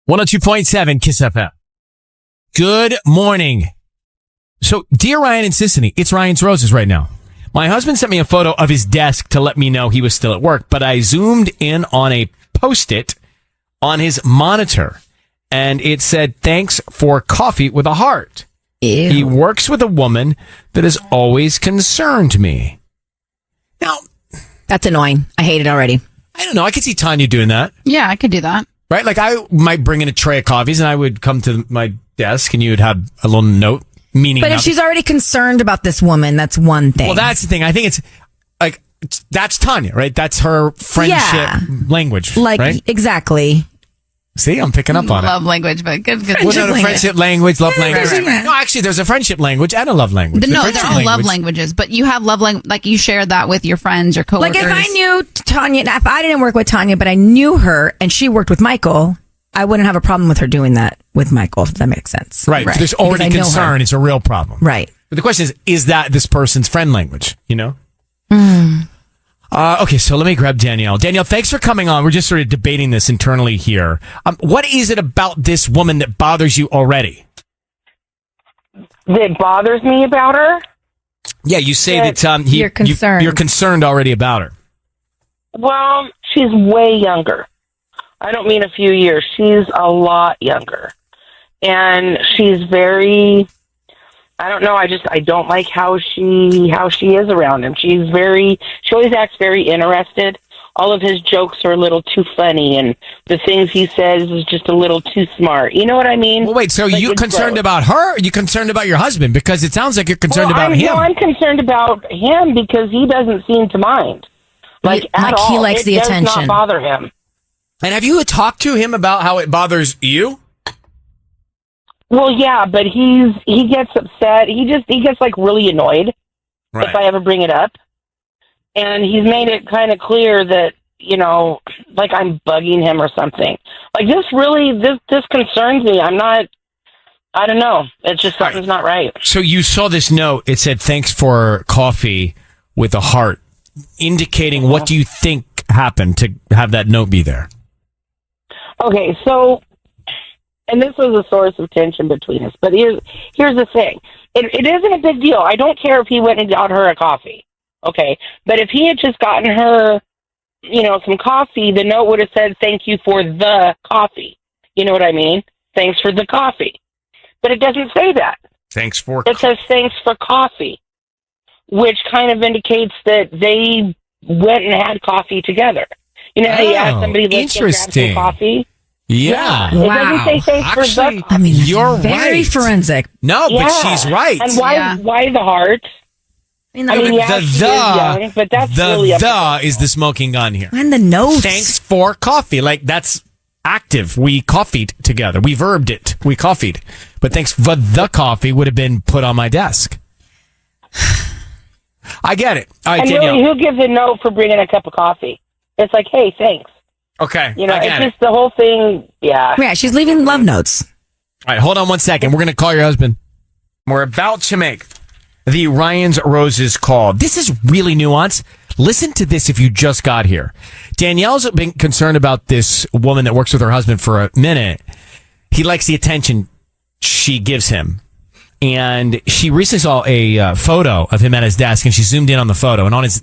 102.7 Kiss FM. Good morning. So, dear Ryan and Sissany, it's Ryan's Roses right now. My husband sent me a photo of his desk to let me know he was still at work, but I zoomed in on a Post-it on his monitor, and it said, "Thanks for coffee," with a heart. Ew. He works with a woman that has always concerned me. Now, That's annoying. I hate it already. I don't know. I could see Tanya doing that. Yeah, I could do that. Right? Like, I might bring in a tray of coffees and I would come to my desk and you would have a little note meaning But if nothing. she's already concerned about this woman, that's one thing. Well, that's the thing. I think it's like, that's Tanya, right? That's her friendship language, like, right? Exactly. See, I'm picking up on it. Love language, but good. Well, no, friendship language, love language. right. No, actually, there's a friendship language and a love language. The No, friendship they're all love languages, but you have love language, like you share that with your friends, your coworkers. Like if I knew Tanya, if I didn't work with Tanya, but I knew her and she worked with Michael, I wouldn't have a problem with her doing that with Michael, if that makes sense. Right. If there's already Because I know her. concern. It's a real problem. Right. But the question is that this person's friend language, you know? Okay, so let me grab Danielle. Danielle, thanks for coming on. We're just sort of debating this internally here. What is it about this woman that bothers you already? That bothers me about her? Yeah, you say that You're concerned. you're concerned already about her. Well, she's way younger. I don't mean a few years. She's a lot younger. And she's very, I don't know, I don't like how she is around him. She always acts very interested. All of his jokes are a little too funny, and the things he says is just a little too smart. You know what I mean? Well, wait, so Like, you it's concerned gross. about her, or are you concerned about your husband? Because it sounds like you're concerned about him. No, I'm concerned about him because he doesn't seem to mind. Like Like he all. likes It the does attention. not bother him. And have you talked to him about how it bothers you? Well, yeah, but he gets upset. He gets like really annoyed if I ever bring it up. And he's made it kind of clear that, you know, like I'm bugging him or something. Like this concerns me. I don't know. It's just something's not right. So you saw this note. It said, "Thanks for coffee," with a heart, indicating what do you think happened to have that note be there? Okay, so, and this was a source of tension between us, but here's the thing. It isn't a big deal. I don't care if he went and got her a coffee, okay? But if he had just gotten her, you know, some coffee, the note would have said, "Thank you for the coffee." You know what I mean? Thanks for the coffee. But it doesn't say that. Thanks for It says, "Thanks for coffee," which kind of indicates that they went and had coffee together. You know how you ask somebody, "Let's go grab some interesting. coffee." Yeah. It doesn't say thanks for Actually, the I mean, that's You're very right. forensic. No, Yeah. but she's right. And why the heart? I mean, I mean, yeah, the she is young, but that's really is the smoking gun here. and the notes. Thanks for coffee. Like, that's active. We coffeed together. We verbed it. We coffeed. But thanks for the coffee would have been put on my desk. I get it. All right, And Danielle. really, who gives a note for bringing a cup of coffee? It's like, hey, thanks. Okay. You know, I it's get it. just the whole thing. Yeah. Yeah, she's leaving love notes. All right, hold on one second. We're going to call your husband. We're about to make the Ryan's Roses call. This is really nuanced. Listen to this if you just got here. Danielle's been concerned about this woman that works with her husband for a minute. He likes the attention she gives him. And she recently saw a photo of him at his desk, and she zoomed in on the photo, and on his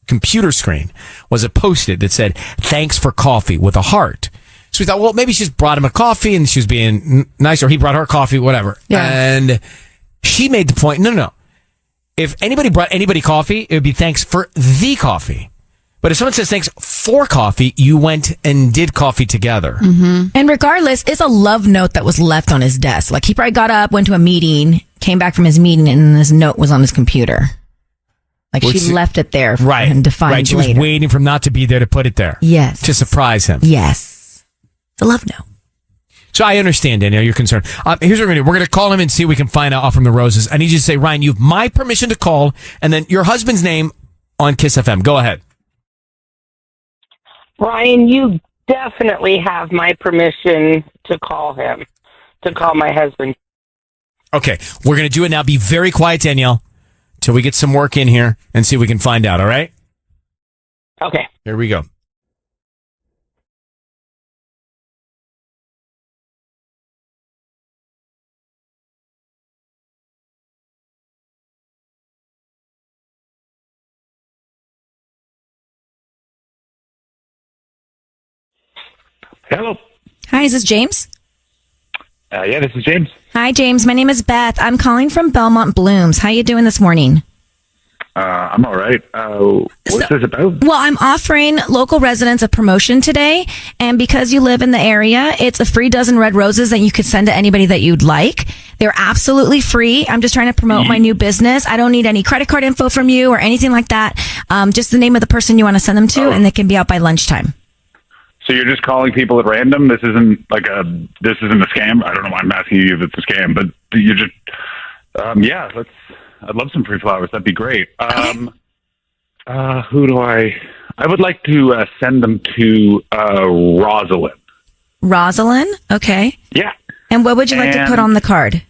computer screen was a Post-it that said, "Thanks for coffee," with a heart. So we thought, well, maybe she's brought him a coffee and she was being nice, or he brought her coffee, whatever. Yeah. And she made the point, no. If anybody brought anybody coffee, it would be thanks for the coffee. But if someone says thanks for coffee, you went and did coffee together. And regardless, it's a love note that was left on his desk. Like he probably got up, went to a meeting, came back from his meeting, and this note was on his computer. Like Which- she left it there for Right. him to find Right. She later. was waiting for him not to be there to put it there. Yes. To surprise him. Yes. It's a love note. So I understand, Danielle, you're concerned. Here's what we're going to do. We're going to call him and see what we can find out from the Roses. I need you to say, Ryan, you have my permission to call, and then your husband's name on Kiss FM. Go ahead. Ryan, you definitely have my permission to call him, to call my husband. Okay. We're going to do it now. Be very quiet, Danielle, till we get some work in here and see what we can find out. All right? Okay. Here we go. Hello. Hi, is this James? Yeah, this is James. Hi, James. My name is Beth. I'm calling from Belmont Blooms. How you doing this morning? I'm all right. What's this about? Well, I'm offering local residents a promotion today, and because you live in the area, it's a free dozen red roses that you could send to anybody that you'd like. They're absolutely free. I'm just trying to promote my new business. I don't need any credit card info from you or anything like that. Just the name of the person you want to send them to, and they can be out by lunchtime. So you're just calling people at random? This isn't a scam? I don't know why I'm asking you if it's a scam, but you just, I'd love some free flowers. That'd be great. Who do I would like to send them to Rosalind. Rosalind? Okay. Yeah. And what would you like to put on the card?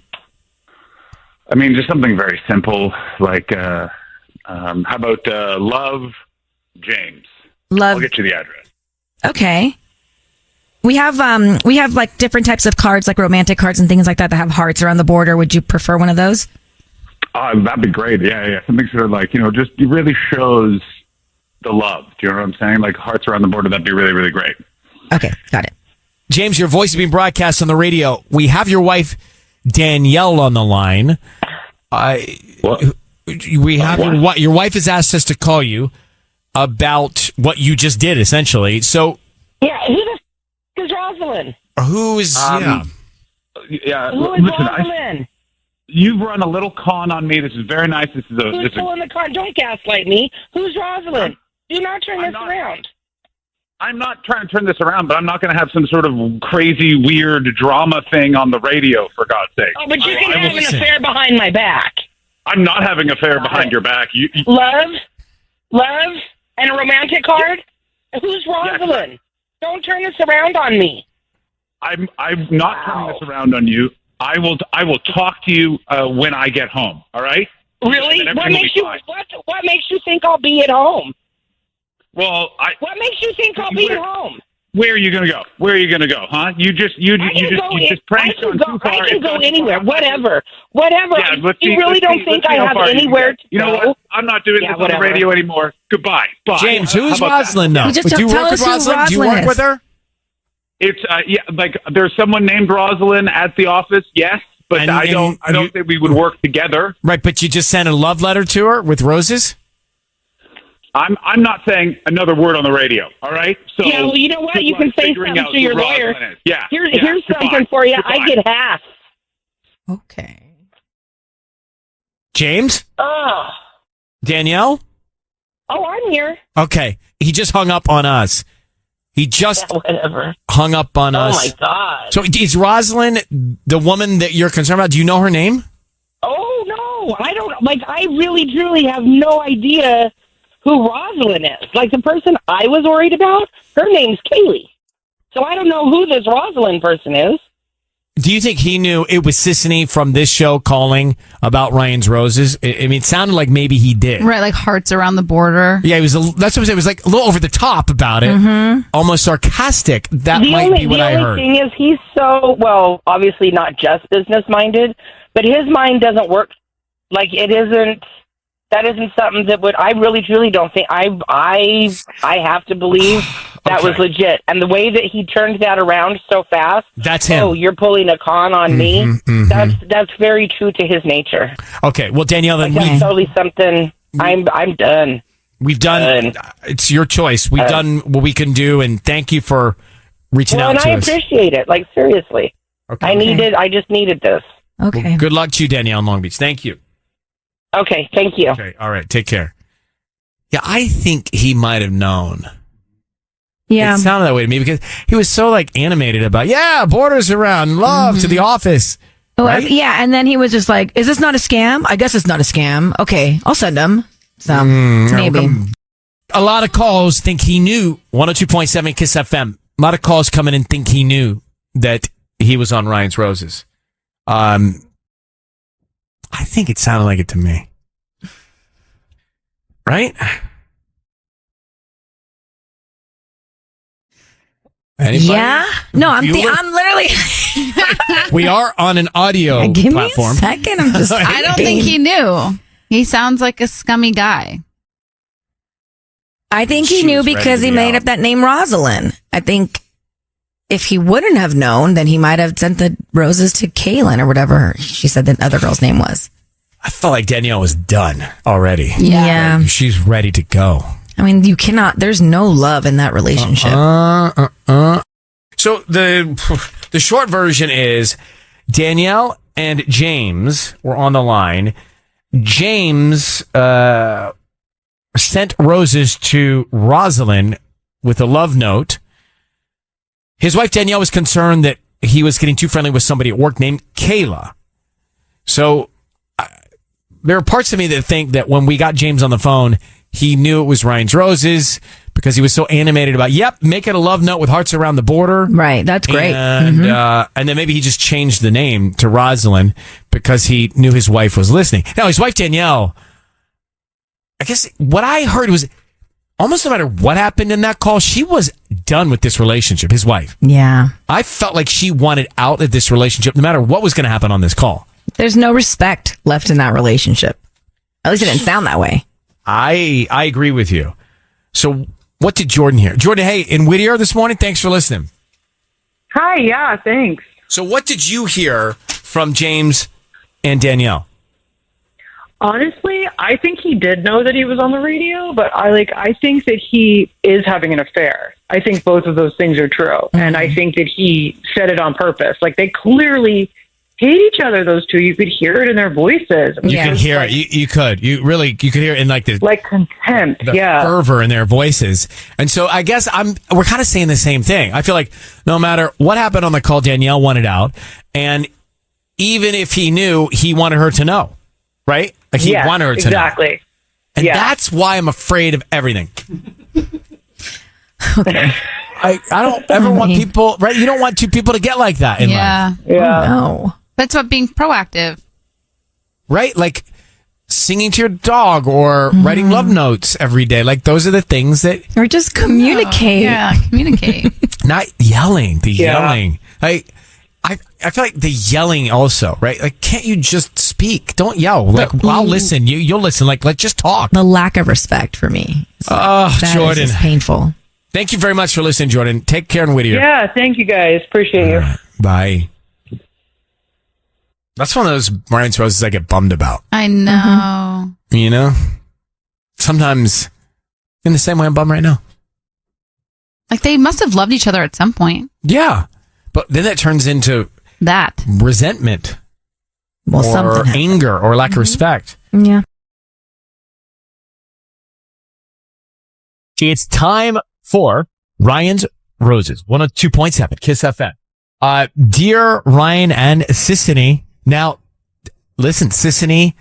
I mean, just something very simple, like, how about Love James? Love. I'll get you the address. Okay. We have like different types of cards, like romantic cards and things like that have hearts around the border. Would you prefer one of those? That'd be great. Yeah. Something sort of like, just it really shows the love. Do you know what I'm saying? Like hearts around the border. That'd be really, really great. Okay, got it. James, your voice is being broadcast on the radio. We have your wife, Danielle, on the line. What? We have your wife has asked us to call you about what you just did, essentially. So, Yeah, who the is Rosalind? Who's Yeah. Who is Listen, Rosalind? you've run a little con on me. This is very nice. This is Who's pulling the car? Don't gaslight me. Who's Rosalind? Do not turn this around. I'm not trying to turn this around, but I'm not going to have some sort of crazy, weird drama thing on the radio, for God's sake. Oh, but you can have an affair behind my back. I'm not having an affair behind your back. Love, and a romantic card? Who's Rosalind? Don't turn this around on me. I'm not turning this around on you. I will talk to you when I get home. All right? Really? What makes you think I'll be at home? Well, what makes you think I'll be at home? Where are you going to go? Where are you going to go? Huh? You just pranked on too far. I can go anywhere. Whatever. Yeah, you really don't think I have anywhere to go? You know what? I'm not doing this on the radio anymore. Goodbye. Bye. James, who's Rosalind now? Just Do you tell work us with who Rosalind? Do you Rosalind work is. with her? It's like there's someone named Rosalind at the office. Yes, but I don't think we would work together. Right, but you just sent a love letter to her with roses? I'm not saying another word on the radio. All right. So yeah, well, you know what? You can say something to your lawyer. Yeah. Here's something for you. Goodbye. I get half. Okay. James? Oh. Danielle? Oh, I'm here. Okay. He just hung up on us. He just whatever. hung up on us. Oh, my God. So is Rosalind the woman that you're concerned about? Do you know her name? Oh, no. I don't. I really, truly have no idea who Rosalind is. Like, the person I was worried about, her name's Kaylee. So I don't know who this Rosalind person is. Do you think he knew it was Sissany from this show calling about Ryan's Roses? I mean, it sounded like maybe he did. Right, like hearts around the border. Yeah, that's what I was saying. It was like a little over the top about it. Almost sarcastic. That might be what I heard. The only thing is he's so, well, obviously not just business-minded, but his mind doesn't work. Like, it isn't, that isn't something that would, I really, truly don't think, I have to believe that was legit. And the way that he turned that around so fast. That's him. Oh, you're pulling a con on me. That's very true to his nature. Okay, well, Danielle, then That's totally something, I'm done. we've done, it's your choice. We've done what we can do, and thank you for reaching out to us. And I appreciate it. Like, seriously. Okay. I just needed this. Okay. Well, good luck to you, Danielle, in Long Beach. Thank you. Okay, thank you. Okay, all right, take care. Yeah, I think he might have known. Yeah. It sounded that way to me because he was so animated about, borders around, love to the office. Right? Yeah, and then he was just like, is this not a scam? I guess it's not a scam. Okay, I'll send him. So, maybe. A lot of calls think he knew. 102.7 KISS FM. A lot of calls come in and think he knew that he was on Ryan's Roses. I think it sounded like it to me. Right? Anybody? Yeah? No, I'm Bueller? literally. We are on an audio Give platform. me a second. I'm just. I don't think he knew. He sounds like a scummy guy. I think he She knew was ready because to he be made out. up that name Rosalind. I think if he wouldn't have known, then he might have sent the roses to Kaylin or whatever she said the other girl's name was. I felt like Danielle was done already. Yeah. Like, she's ready to go. I mean, you cannot, there's no love in that relationship. So the short version is Danielle and James were on the line. James sent roses to Rosalind with a love note. His wife Danielle was concerned that he was getting too friendly with somebody at work named Kayla. So there are parts of me that think that when we got James on the phone, he knew it was Ryan's roses because he was so animated about, make it a love note with hearts around the border. Right. That's great. And, and then maybe he just changed the name to Rosalind because he knew his wife was listening. Now, his wife, Danielle, I guess what I heard was almost no matter what happened in that call, she was done with this relationship, his wife. Yeah. I felt like she wanted out of this relationship no matter what was going to happen on this call. There's no respect left in that relationship. At least it didn't sound that way. I agree with you. So what did Jordan hear? Jordan, hey, in Whittier this morning, thanks for listening. Hi, yeah, thanks. So what did you hear from James and Danielle? Honestly, I think he did know that he was on the radio, but I think that he is having an affair. I think both of those things are true. And I think that he said it on purpose. Like, they clearly hate each other, those two. You could hear it in their voices. You could hear it. You could hear it in like the contempt, the fervor in their voices. And so I guess we're kind of saying the same thing. I feel like no matter what happened on the call, Danielle wanted out. And even if he knew, he wanted her to know, right? Like he wanted her to know. Exactly. And that's why I'm afraid of everything. Okay. I don't ever want people, right? You don't want two people to get like that in life. Yeah. No. That's about being proactive. Right? Like singing to your dog or writing love notes every day. Like those are the things that... Or just communicate. Yeah, communicate. Not yelling. The yelling. Like, I feel like the yelling also, right? Like, can't you just speak? Don't yell. Like, I'll listen. You'll listen. Like, let's just talk. The lack of respect for me. Oh, Jordan. Is just painful. Thank you very much for listening, Jordan. Take care in Whittier. Yeah, thank you guys. Appreciate you. Bye. That's one of those Ryan's roses I get bummed about. I know. You know? Sometimes in the same way I'm bummed right now. Like they must have loved each other at some point. Yeah. But then that turns into that resentment or anger or lack of respect. Yeah. It's time for Ryan's Roses. 102.7 Kiss FM. Dear Ryan and Sissany. Now, listen, Sissany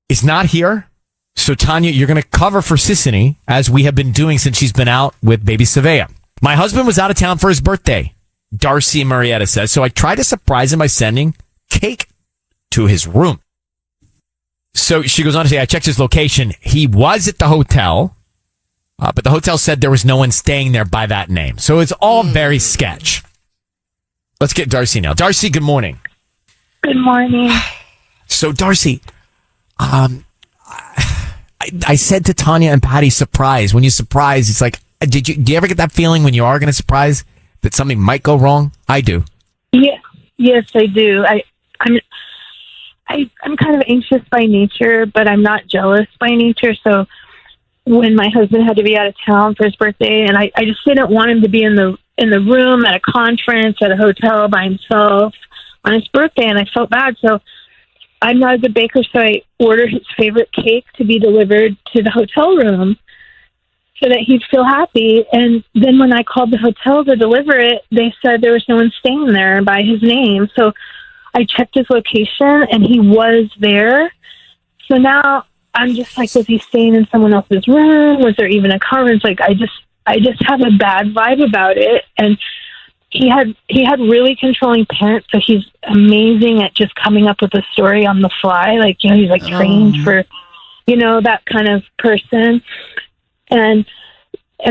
is not here. So, Tanya, you're going to cover for Sissany, as we have been doing since she's been out with baby Savea. My husband was out of town for his birthday, Darcy Marietta says. So I tried to surprise him by sending cake to his room. So she goes on to say, I checked his location. He was at the hotel, but the hotel said there was no one staying there by that name. So it's all very sketch. Let's get Darcy now. Darcy, good morning. Good morning. So, Darcy, I said to Tanya and Patty, surprise. When you surprise, it's like, do you ever get that feeling when you are going to surprise that something might go wrong? I do. Yeah, yes, I do. I'm kind of anxious by nature, but I'm not jealous by nature. So when my husband had to be out of town for his birthday, and I just didn't want him to be in the room at a conference at a hotel by himself on his birthday, and I felt bad. So I'm not a good baker, so I ordered his favorite cake to be delivered to the hotel room so that he'd feel happy. And then when I called the hotel to deliver it, they said there was no one staying there by his name. So I checked his location, and he was there. So now I'm just like, was he staying in someone else's room? Was there even a conference? Like, I just have a bad vibe about it. And he had really controlling parents, so he's amazing at just coming up with a story on the fly. Like, he's like trained for, that kind of person. And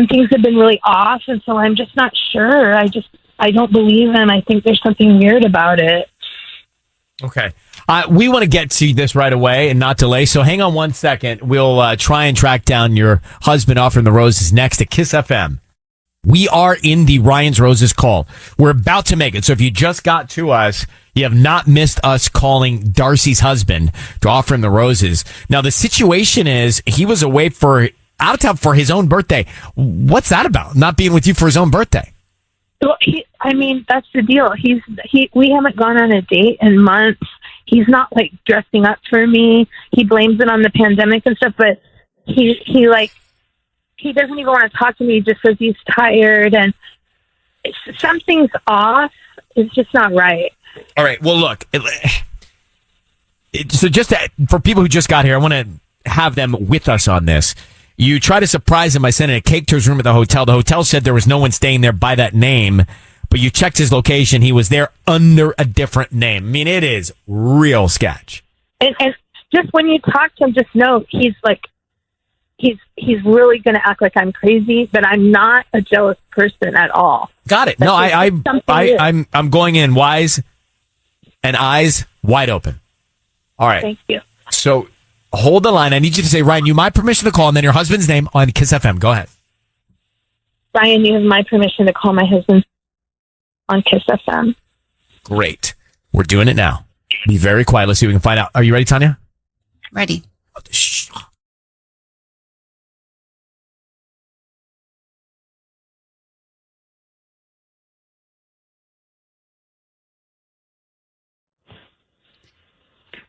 things have been really off, and so I'm just not sure. I don't believe him. I think there's something weird about it. Okay. We want to get to this right away and not delay, so hang on 1 second. We'll try and track down your husband offering the roses next at Kiss FM. We are in the Ryan's Roses call. We're about to make it. So if you just got to us, you have not missed us calling Darcy's husband to offer him the roses. Now, the situation is he was away out of town for his own birthday. What's that about? Not being with you for his own birthday? Well, that's the deal. We haven't gone on a date in months. He's not like dressing up for me. He blames it on the pandemic and stuff, but he doesn't even want to talk to me. He just says he's tired and something's off. It's just not right. All right. Well, look. So for people who just got here, I want to have them with us on this. You try to surprise him by sending a cake to his room at the hotel. The hotel said there was no one staying there by that name, but you checked his location. He was there under a different name. I mean, it is real sketch. And just when you talk to him, just know he's he's really going to act like I'm crazy, but I'm not a jealous person at all. Got it. No, I'm going in wise and eyes wide open. All right. Thank you. So hold the line. I need you to say, Ryan, you my permission to call, and then your husband's name on Kiss FM. Go ahead. Ryan, you have my permission to call my husband on Kiss FM. Great. We're doing it now. Be very quiet. Let's see if we can find out. Are you ready, Tanya? Ready. Shh.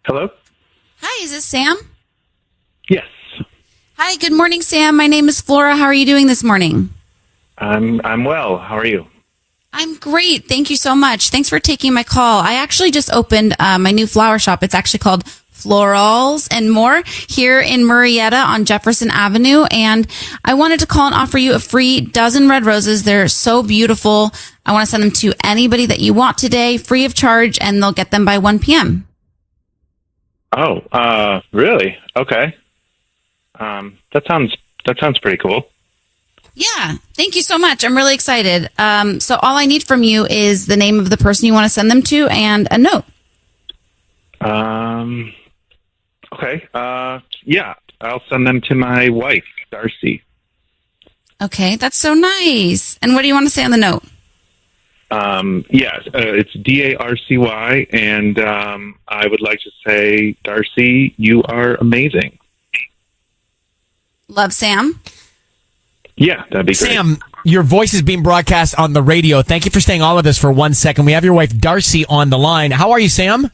Hello? Hi, is this Sam? Yes. Hi, good morning, Sam. My name is Flora. How are you doing this morning? I'm well. How are you? I'm great. Thank you so much. Thanks for taking my call. I actually just opened my new flower shop. It's actually called Florals and More here in Murrieta on Jefferson Avenue. And I wanted to call and offer you a free dozen red roses. They're so beautiful. I want to send them to anybody that you want today, free of charge, and they'll get them by 1 p.m. Oh, really? Okay. That sounds pretty cool. Yeah. Thank you so much. I'm really excited. So all I need from you is the name of the person you want to send them to and a note. Okay. Yeah, I'll send them to my wife, Darcy. Okay. That's so nice. And what do you want to say on the note? Yes, it's Darcy, and I would like to say, Darcy, you are amazing. Love, Sam. Yeah, that'd be great. Sam, your voice is being broadcast on the radio. Thank you for staying all of this for 1 second. We have your wife, Darcy, on the line. How are you, Sam?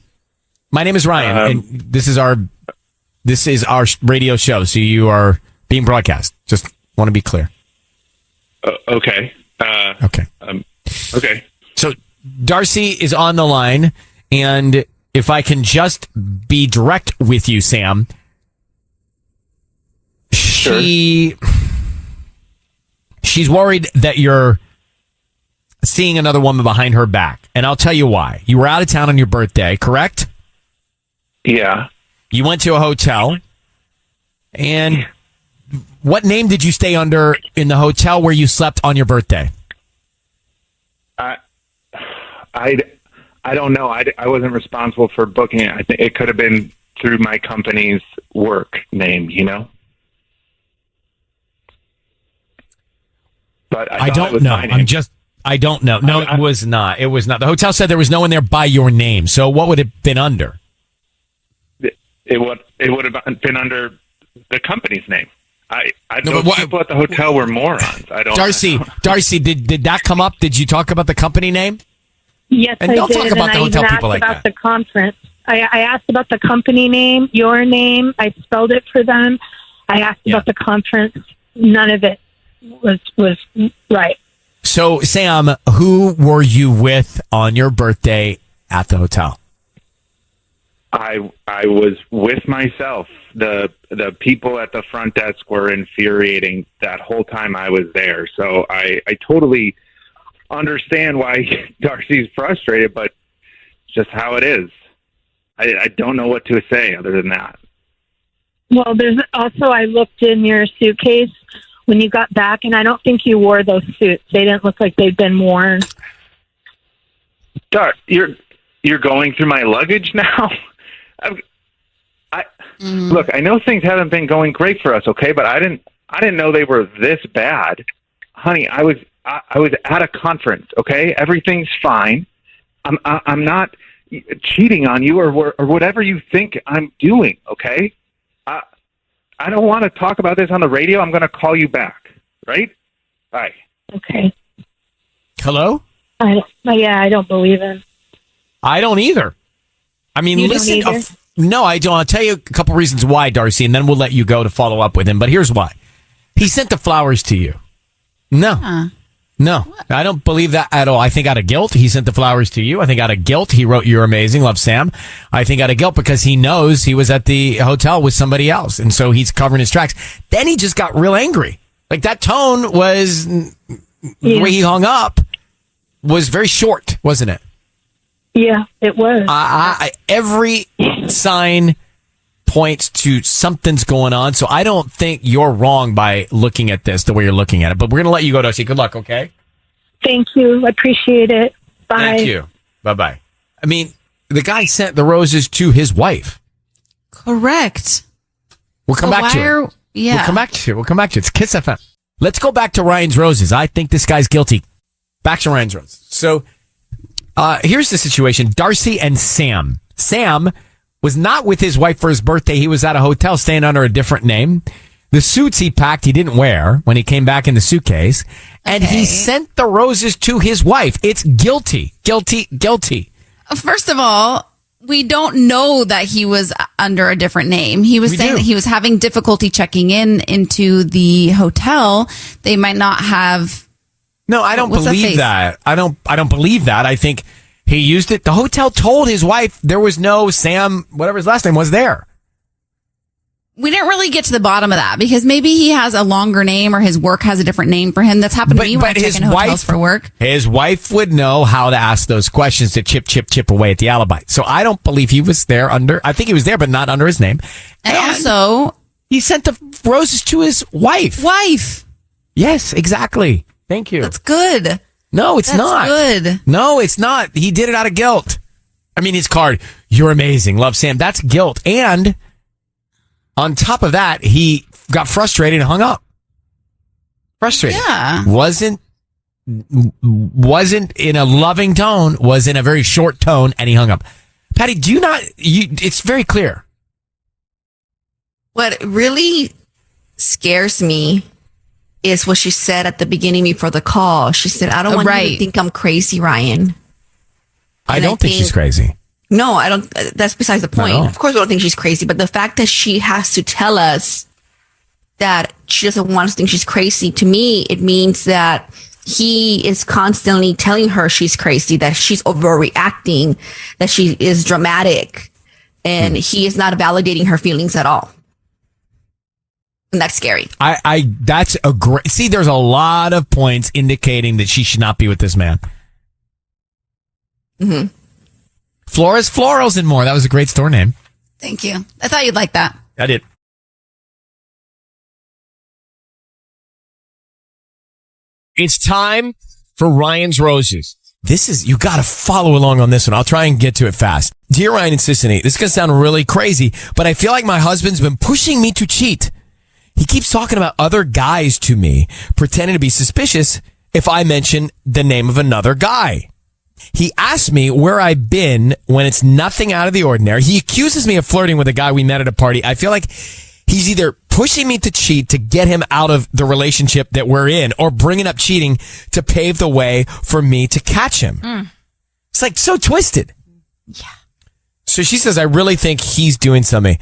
My name is Ryan, and this is our radio show, so you are being broadcast. Just want to be clear. Okay. Okay. Okay. So Darcy is on the line, and if I can just be direct with you, Sam, Sure. She's worried that you're seeing another woman behind her back, and I'll tell you why. You were out of town on your birthday, correct? Yeah. You went to a hotel, and what name did you stay under in the hotel where you slept on your birthday? I don't know. I wasn't responsible for booking it. I think it could have been through my company's work name, you know? But I don't know. I don't know. No, it was not. It was not. The hotel said there was no one there by your name. So what would it have been under? It would have been under the company's name. No, those people at the hotel were morons. I don't. Darcy, did that come up? Did you talk about the company name? Yes, And I don't did. talk about and the I hotel even people asked like about that. the conference. I asked about the company name, your name. I spelled it for them. I asked about the conference. None of it was right. So, Sam, who were you with on your birthday at the hotel? I was with myself. The people at the front desk were infuriating that whole time I was there. So I totally understand why Darcy's frustrated, but it's just how it is. I don't know what to say other than that. Well, there's also, I looked in your suitcase when you got back, and I don't think you wore those suits. They didn't look like they'd been worn. Dar, you're going through my luggage now? Look, I know things haven't been going great for us, okay? But I didn't know they were this bad. Honey, I I was at a conference. Okay, everything's fine. I'm not cheating on you or whatever you think I'm doing. Okay, I don't want to talk about this on the radio. I'm going to call you back. Right? Bye. Okay. Hello? I don't believe him. I don't either. I mean, You don't listen. either? No, I don't. I'll tell you a couple reasons why, Darcy, and then we'll let you go to follow up with him. But here's why. He sent the flowers to you. No. No, I don't believe that at all. I think out of guilt, he sent the flowers to you. I think out of guilt, he wrote, "You're amazing, love, Sam." I think out of guilt because he knows he was at the hotel with somebody else. And so he's covering his tracks. Then he just got real angry. Like that tone was, the way he hung up was very short, wasn't it? Yeah, it was. Every sign points to something's going on. So I don't think you're wrong by looking at this the way you're looking at it. But we're going to let you go, Darcy. Good luck, okay? Thank you. I appreciate it. Bye. Thank you. Bye-bye. I mean, the guy sent the roses to his wife. Correct. We'll come back to it. Yeah. We'll come back to it. We'll come back to it. It's Kiss FM. Let's go back to Ryan's roses. I think this guy's guilty. Back to Ryan's roses. So here's the situation. Darcy and Sam. Sam was not with his wife for his birthday. He was at a hotel staying under a different name. The suits he packed, he didn't wear when he came back in the suitcase. And he sent the roses to his wife. It's guilty. Guilty. Guilty. First of all, we don't know that he was under a different name. He was saying that he was having difficulty checking into the hotel. They might not have. No, I don't believe that. I don't believe that. I think he used it. The hotel told his wife there was no Sam, whatever his last name was, there. We didn't really get to the bottom of that because maybe he has a longer name or his work has a different name for him. That's happened to me when I check in hotels for work. His wife would know how to ask those questions to chip away at the alibi. So I don't believe he was there I think he was there, but not under his name. And also, he sent the roses to his wife. Yes, exactly. Thank you. That's good. No, it's not. Good. No, it's not. He did it out of guilt. I mean, his card, "You're amazing, love, Sam." That's guilt. And on top of that, he got frustrated and hung up. Frustrated. Yeah. Wasn't in a loving tone, was in a very short tone, and he hung up. Patty, it's very clear. What really scares me is what she said at the beginning before the call. She said, "I don't want you to think I'm crazy, Ryan." I don't think she's crazy. No, I don't. That's besides the point. No. Of course, we don't think she's crazy, but the fact that she has to tell us that she doesn't want us to think she's crazy, to me, it means that he is constantly telling her she's crazy, that she's overreacting, that she is dramatic, and he is not validating her feelings at all. And that's scary. That's a great, see, there's a lot of points indicating that she should not be with this man. Mm-hmm. Flores, Florals, and More. That was a great store name. Thank you. I thought you'd like that. I did. It's time for Ryan's Roses. You got to follow along on this one. I'll try and get to it fast. Dear Ryan and Sissany, this is going to sound really crazy, but I feel like my husband's been pushing me to cheat. He keeps talking about other guys to me, pretending to be suspicious if I mention the name of another guy. He asks me where I've been when it's nothing out of the ordinary. He accuses me of flirting with a guy we met at a party. I feel like he's either pushing me to cheat to get him out of the relationship that we're in or bringing up cheating to pave the way for me to catch him. It's like so twisted. Yeah. So she says, I really think he's doing something.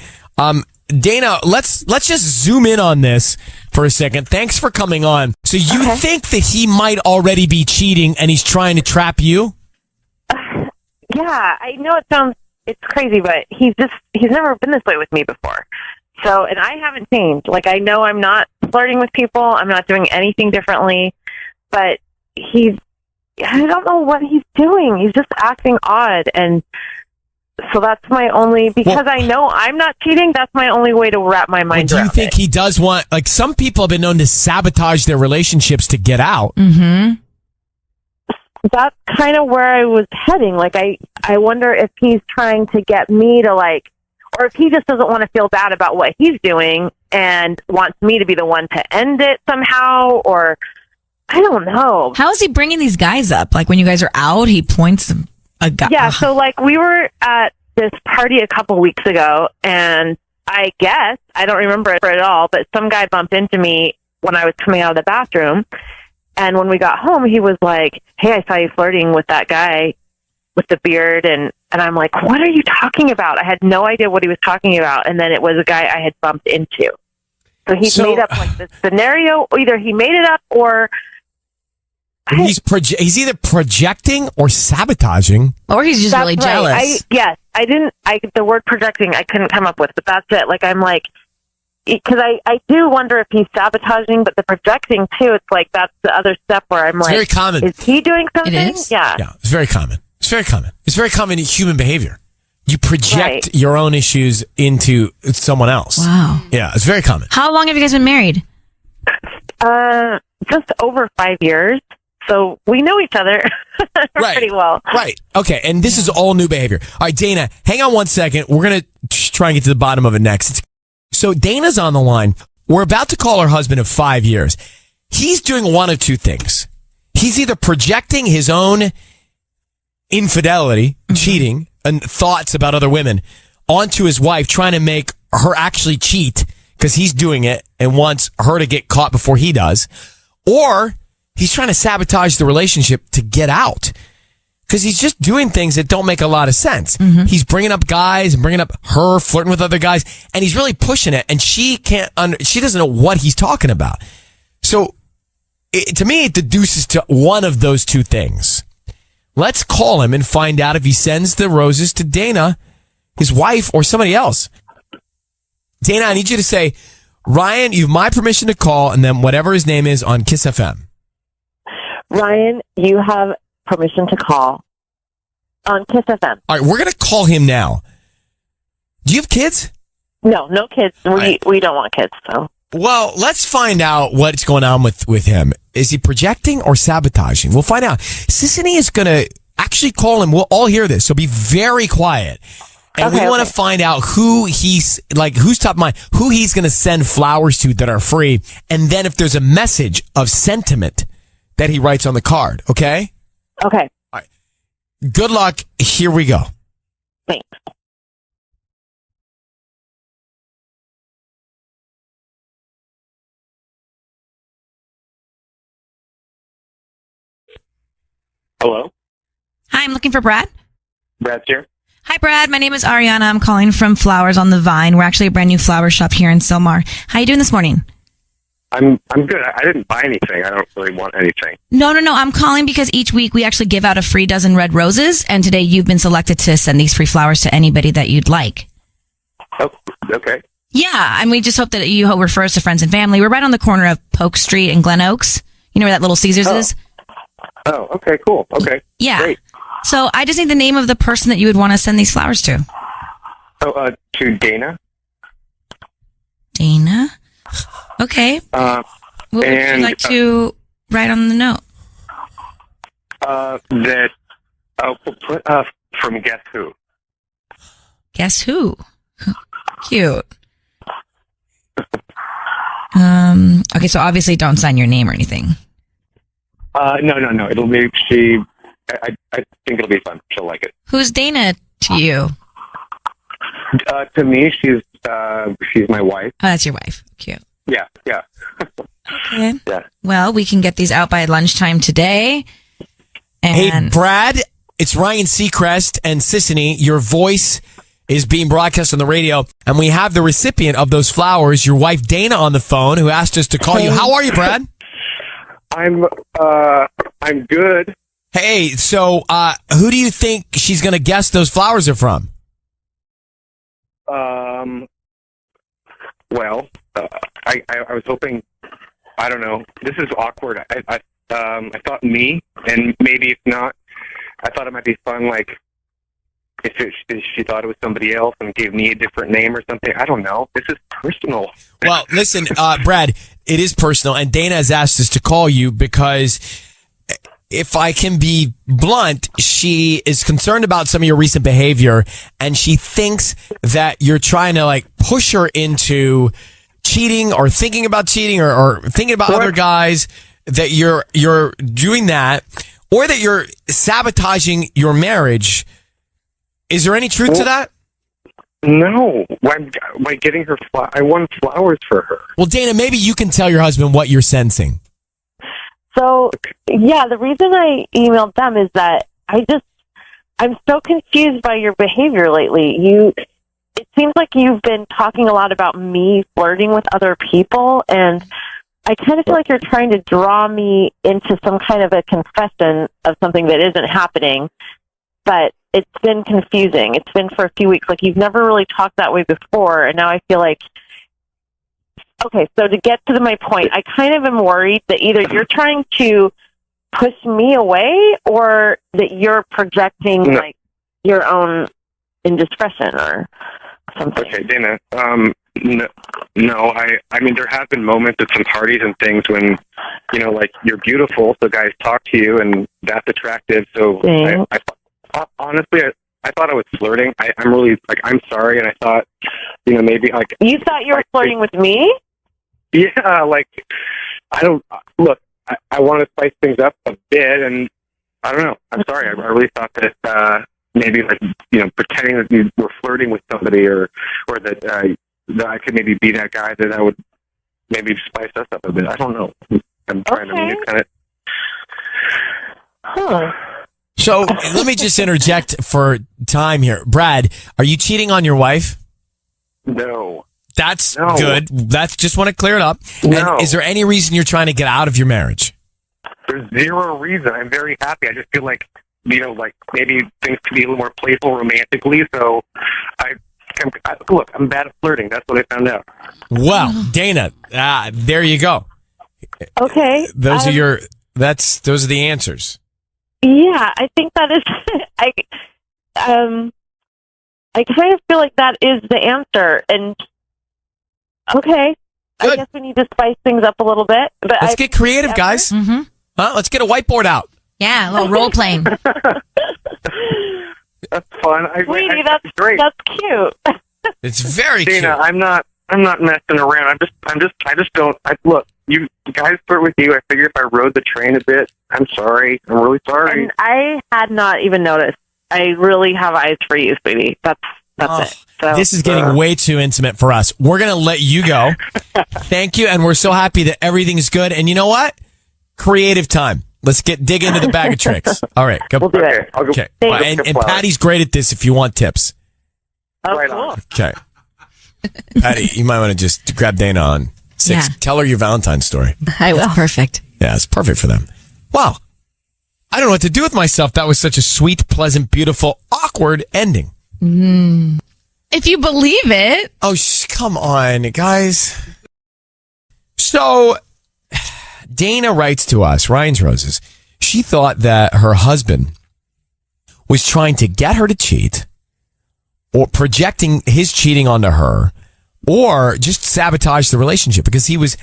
Dana, let's just zoom in on this for a second. Thanks for coming on. So you think that he might already be cheating and he's trying to trap you? Yeah, I know it's crazy, but he's never been this way with me before. So, and I haven't changed. Like, I know I'm not flirting with people. I'm not doing anything differently, but I don't know what he's doing. He's just acting odd. And so that's my only, because I know I'm not cheating, that's my only way to wrap my mind around it. Do you think he does want, like, some people have been known to sabotage their relationships to get out? Mm-hmm. That's kind of where I was heading. Like, I wonder if he's trying to get me to, like, or if he just doesn't want to feel bad about what he's doing and wants me to be the one to end it somehow, or I don't know. How is he bringing these guys up? Like when you guys are out, he points a guy. Yeah, so like we were at this party a couple weeks ago, and I guess, I don't remember it at all, but some guy bumped into me when I was coming out of the bathroom. And when we got home, he was like, hey, I saw you flirting with that guy with the beard. And I'm like, what are you talking about? I had no idea what he was talking about. And then it was a guy I had bumped into. So he's made up like this scenario. Either he made it up or... He's either projecting or sabotaging. Or he's just really jealous. The word projecting I couldn't come up with, but that's it. Like, I'm like, because I do wonder if he's sabotaging, but the projecting too, it's like that's the other step where I'm like, very common. Is he doing something? It is? Yeah, it's very common. It's very common in human behavior. You project your own issues into someone else. Wow. Yeah, it's very common. How long have you guys been married? Just over 5 years. So we know each other pretty well. Right. Okay. And this is all new behavior. All right, Dana, hang on 1 second. We're going to try and get to the bottom of it next. So Dana's on the line. We're about to call her husband of 5 years. He's doing one of two things. He's either projecting his own infidelity, cheating, and thoughts about other women onto his wife, trying to make her actually cheat because he's doing it and wants her to get caught before he does. Or he's trying to sabotage the relationship to get out because he's just doing things that don't make a lot of sense. Mm-hmm. He's bringing up guys and bringing up her flirting with other guys, and he's really pushing it, and she doesn't know what he's talking about. So to me, it deduces to one of those two things. Let's call him and find out if he sends the roses to Dana, his wife, or somebody else. Dana, I need you to say, Ryan, you have my permission to call, and then whatever his name is on Kiss FM. Ryan, you have permission to call on Kiss FM. All right, we're going to call him now. Do you have kids? No kids. We don't want kids, so. Well, let's find out what's going on with him. Is he projecting or sabotaging? We'll find out. Sissany is going to actually call him. We'll all hear this, so be very quiet. And we want to find out who's top of mind, who he's going to send flowers to that are free, and then if there's a message of sentiment that he writes on the card, okay? Okay. All right. Good luck. Here we go. Thanks. Hello? Hi, I'm looking for Brad. Brad's here. Hi, Brad. My name is Ariana. I'm calling from Flowers on the Vine. We're actually a brand new flower shop here in Sylmar. How you doing this morning? I'm good. I didn't buy anything. I don't really want anything. No. I'm calling because each week we actually give out a free dozen red roses, and today you've been selected to send these free flowers to anybody that you'd like. Oh, okay. Yeah, and we just hope that you refer us to friends and family. We're right on the corner of Polk Street and Glen Oaks. You know where that Little Caesars is? Oh, okay, cool. Okay. Yeah. Great. So I just need the name of the person that you would want to send these flowers to. Oh, to Dana. Dana? Okay. What would you like to write on the note? From Guess Who. Guess Who? Cute. Okay, so obviously don't sign your name or anything. No. It'll be I think it'll be fun. She'll like it. Who's Dana to you? To me, she's my wife. Oh, that's your wife. Cute. Yeah. Okay. Yeah. Well, we can get these out by lunchtime today. Hey, And Brad, it's Ryan Seacrest and Sissany. Your voice is being broadcast on the radio, and we have the recipient of those flowers, your wife Dana, on the phone, who asked us to call you. How are you, Brad? I'm good. Hey, so who do you think she's going to guess those flowers are from? Well, I was hoping. I don't know. This is awkward. I thought me, and maybe it's not. I thought it might be fun, like if she thought it was somebody else and gave me a different name or something. I don't know. This is personal. Well, listen, Brad, it is personal, and Dana has asked us to call you because, if I can be blunt, she is concerned about some of your recent behavior, and she thinks that you're trying to push her into cheating or thinking about cheating or thinking about other guys. that you're doing that, or that you're sabotaging your marriage. Is there any truth to that? No. By getting her I want flowers for her. Well, Dana, maybe you can tell your husband what you're sensing. So, yeah, the reason I emailed them is that I'm so confused by your behavior lately. It seems like you've been talking a lot about me flirting with other people, and I kind of feel like you're trying to draw me into some kind of a confession of something that isn't happening, but it's been confusing. It's been for a few weeks. Like, you've never really talked that way before, and now I feel like, okay, so to get to my point, I kind of am worried that either you're trying to push me away or that you're projecting, like, your own indiscretion or something. Okay, Dana, no, I mean, there have been moments at some parties and things when, like, you're beautiful, so guys talk to you, and that's attractive, so honestly, I thought I was flirting. I'm really, like, I'm sorry, and I thought, maybe, like... You thought you were flirting with me? Yeah, like, I want to spice things up a bit, and I don't know. I'm sorry. I really thought that maybe, like, pretending that you were flirting with somebody, or that I could maybe be that guy, that I would maybe spice us up a bit. I don't know. I'm trying to kind of... Huh. So let me just interject for time here. Brad, are you cheating on your wife? No. That's good. That's just want to clear it up. No. And is there any reason you're trying to get out of your marriage? There's zero reason. I'm very happy. I just feel like, like maybe things could be a little more playful romantically. So look, I'm bad at flirting. That's what I found out. Well, Dana, there you go. Okay. Those are the answers. Yeah, I think that is. I kind of feel like that is the answer, and okay, Good. I guess we need to spice things up a little bit. But Let's get creative, guys. Mm-hmm. Let's get a whiteboard out. Yeah, a little role playing. That's fun. Sweetie, that's great. That's cute. It's very Dana, cute. I'm not messing around. I just don't. Look, you guys flirt with you. I figure if I rode the train a bit, I'm sorry. I'm really sorry. And I had not even noticed. I really have eyes for you, sweetie. That's it. So, This is getting way too intimate for us. We're going to let you go. Thank you. And we're so happy that everything's good. And you know what? Creative time. Let's dig into the bag of tricks. All right. Go. We'll do it. Okay. And Patty's great at this if you want tips. Oh, Right cool. on. Okay. Patty, you might want to just grab Dana on 6. Yeah. Tell her your Valentine's story. I will. Perfect. Yeah, it's perfect for them. Wow. I don't know what to do with myself. That was such a sweet, pleasant, beautiful, awkward ending. If you believe it. Oh, come on, guys. So, Dana writes to us, Ryan's Roses. She thought that her husband was trying to get her to cheat, or projecting his cheating onto her, or just sabotage the relationship because he was,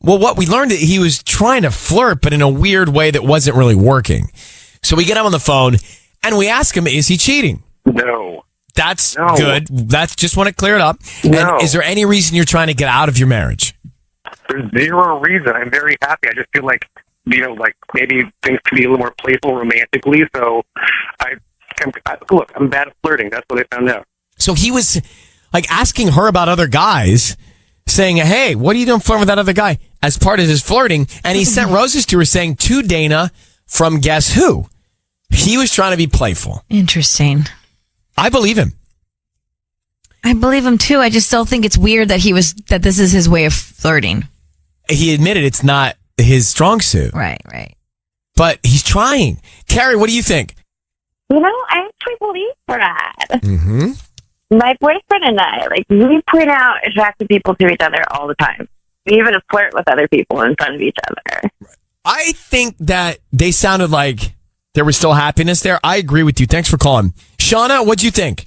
what we learned that he was trying to flirt, but in a weird way that wasn't really working. So we get him on the phone and we ask him, is he cheating? No. That's good. That's just want to clear it up. No. And is there any reason you're trying to get out of your marriage? There's zero reason. I'm very happy. I just feel like, like maybe things could be a little more playful romantically. So look, I'm bad at flirting. That's what I found out. So he was like asking her about other guys, saying, hey, what are you doing flirting with that other guy as part of his flirting? And he sent roses to her saying, to Dana from guess who? He was trying to be playful. Interesting. I believe him. I believe him too. I just still think it's weird that this is his way of flirting. He admitted it's not his strong suit. Right. But he's trying. Carrie, what do you think? I actually believe Brad. Mm-hmm. My boyfriend and I, we point out attractive people to each other all the time. We even flirt with other people in front of each other. I think that they sounded like there was still happiness there. I agree with you. Thanks for calling. Shauna, what'd you think?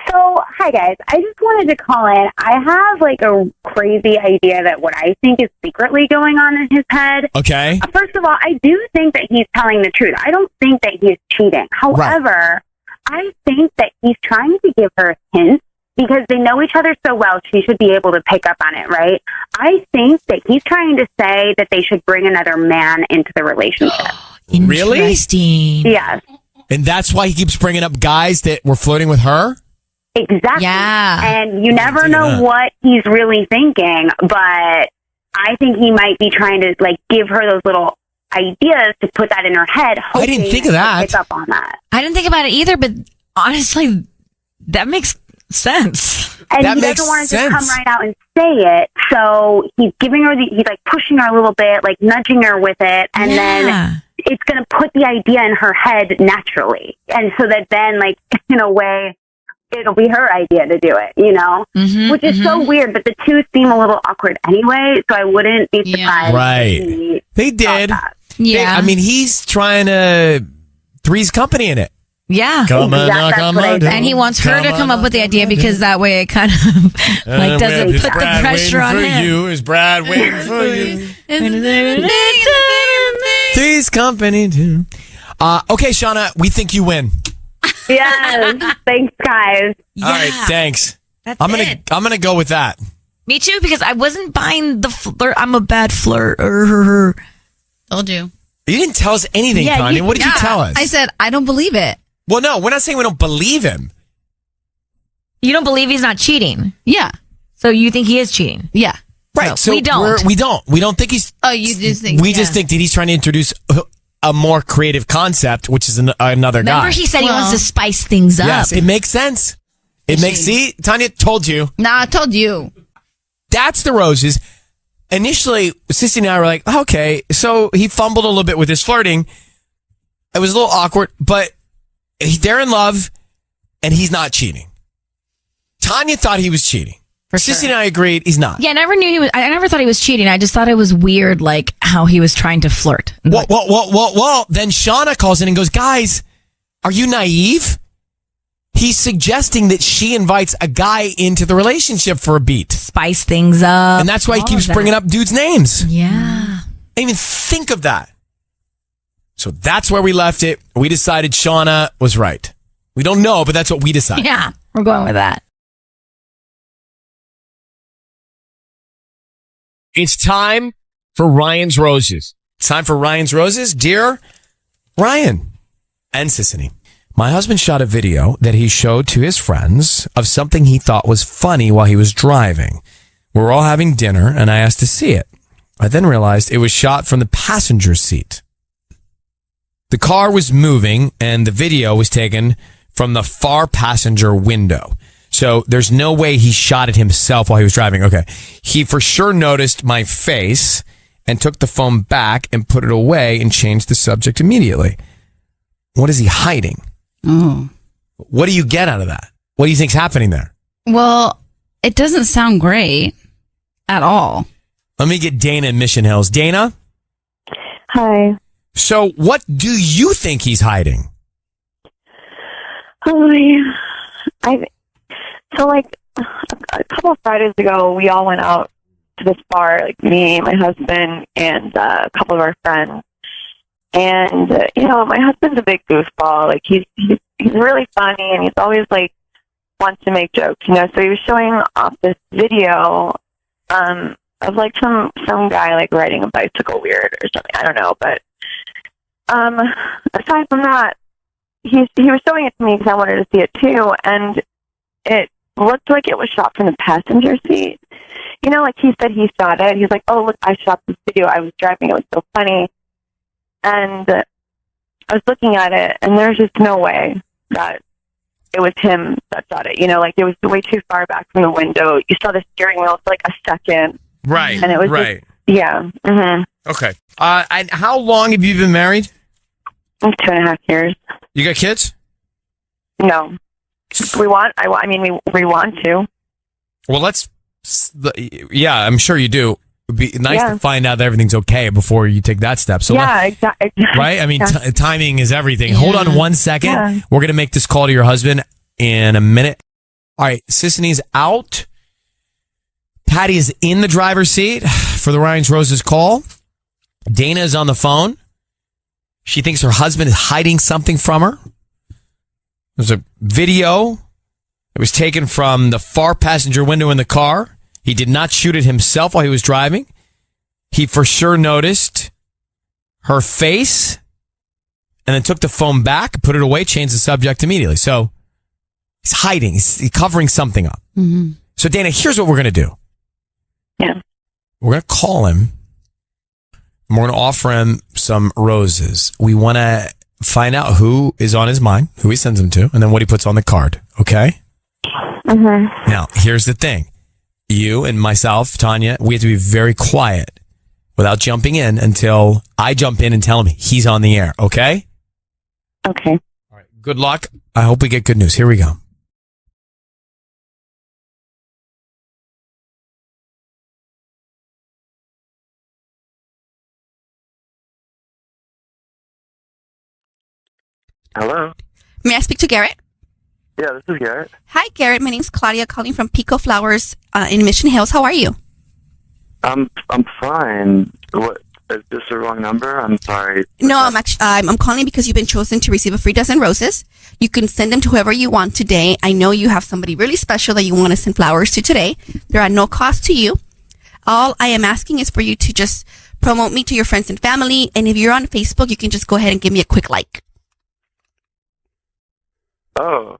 So, hi guys. I just wanted to call in. I have a crazy idea that what I think is secretly going on in his head. Okay. First of all, I do think that he's telling the truth. I don't think that he's cheating. However, I think that he's trying to give her hints because they know each other so well, she should be able to pick up on it, right? I think that he's trying to say that they should bring another man into the relationship. Really? Interesting. Yes, And that's why he keeps bringing up guys that were flirting with her? exactly. Yeah. And you never Didn't know that. what he's really thinking, but I think he might be trying to like give her those little ideas to put that in her head. I didn't hoping think of she'll that. Pick up on that. I didn't think about it either, but honestly, that makes sense. And That he makes doesn't want to sense. just come right out and say it. So he's giving her he's like pushing her a little bit, like nudging her with it. And then it's going to put the idea in her head naturally. And so that then, like, in a way, it'll be her idea to do it, you know? Which is so weird, but the two seem a little awkward anyway. So I wouldn't be surprised. Right. If he They thought did. that. Yeah. I mean, he's trying to three's company in it. Yeah. Come on, Exactly, knock that's on what I my think. door. And he wants her to come up with the idea because that way it kind of like doesn't Is put the Brad pressure on waiting for him. you? Is Brad waiting for you? Three's company too. Okay, Shauna, we think you win. Yes. Thanks, guys. All right, thanks. That's I'm it. gonna go with that. Me too, because I wasn't buying the flirt. I'm a bad flirter. Told you. You didn't tell us anything, Yeah, Tanya. What did you tell us? I said, I don't believe it. Well, no, we're not saying we don't believe him. You don't believe he's not cheating. Yeah. So you think he is cheating. Yeah. Right. No, so we don't. We don't. We don't think he's. Oh, you just think. We just think that he's trying to introduce a more creative concept, which is another guy. Remember he said he Well- wants to spice things up. Yes, it makes sense. It makes. See, Tanya told you. Nah, I told you. That's the roses. Initially, Sissy and I were like, okay, so he fumbled a little bit with his flirting. It was a little awkward, but they're in love, and he's not cheating. Tanya thought he was cheating. Sissy and I agreed he's not. Yeah, I never knew he was. I never thought he was cheating. I just thought it was weird, like how he was trying to flirt. Well. Then Shauna calls in and goes, guys, are you naive? He's suggesting that she invites a guy into the relationship for a beat. Spice things up. And that's why he all keeps of that. bringing up dudes' names. Yeah. I didn't even think of that. So that's where we left it. We decided Shauna was right. We don't know, but that's what we decided. Yeah, we're going with that. It's time for Ryan's Roses. It's time for Ryan's Roses. Dear Ryan and Sissany, my husband shot a video that he showed to his friends of something he thought was funny while he was driving. We were all having dinner and I asked to see it. I then realized it was shot from the passenger seat. The car was moving and the video was taken from the far passenger window. So there's no way he shot it himself while he was driving. Okay. He for sure noticed my face and took the phone back and put it away and changed the subject immediately. What is he hiding? Oh. What do you get out of that? What do you think's happening there? Well, it doesn't sound great at all. Let me get Dana in Mission Hills. Dana? Hi. So what do you think he's hiding? Oh, yeah. So like a couple of Fridays ago, we all went out to this bar, like me, my husband, and a couple of our friends. And my husband's a big goofball. Like he's really funny, and he's always like wants to make jokes. So he was showing off this video of like some guy like riding a bicycle weird or something. I don't know, but aside from that, he was showing it to me because I wanted to see it too, and it looked like it was shot from the passenger seat. Like he said he shot it. He's like, oh, look, I shot this video. I was driving. It was so funny. And I was looking at it, and there's just no way that it was him that shot it. Like it was way too far back from the window. You saw the steering wheel for like a second. Right. And it was right. Yeah. Mm-hmm. Okay. And how long have you been married? 2.5 years. You got kids? No. We want to. Well, yeah, I'm sure you do. It'd be nice to find out that everything's okay before you take that step. So exactly. right? I mean, timing is everything. Hold on 1 second. Yeah. We're going to make this call to your husband in a minute. All right. Sissany's out. Patty is in the driver's seat for the Ryan's Roses call. Dana is on the phone. She thinks her husband is hiding something from her. There's a video It was taken from the far passenger window in the car. He did not shoot it himself while he was driving. He for sure noticed her face and then took the phone back, put it away, changed the subject immediately. So he's hiding. He's covering something up. Mm-hmm. So Dana, here's what we're going to do. Yeah. We're going to call him. And we're going to offer him some roses. We want to find out who is on his mind, who he sends them to, and then what he puts on the card. Okay? Mm-hmm. Now, here's the thing. You and myself, Tanya, we have to be very quiet without jumping in until I jump in and tell him he's on the air. Okay? Okay. All right. Good luck. I hope we get good news. Here we go. Hello? May I speak to Garrett? Yeah, this is Garrett. Hi, Garrett. My name's Claudia, calling from Pico Flowers in Mission Hills. How are you? I'm fine. What, is this the wrong number? I'm sorry. No, I'm calling because you've been chosen to receive a free dozen roses. You can send them to whoever you want today. I know you have somebody really special that you want to send flowers to today. They're at no cost to you. All I am asking is for you to just promote me to your friends and family. And if you're on Facebook, you can just go ahead and give me a quick like. Oh.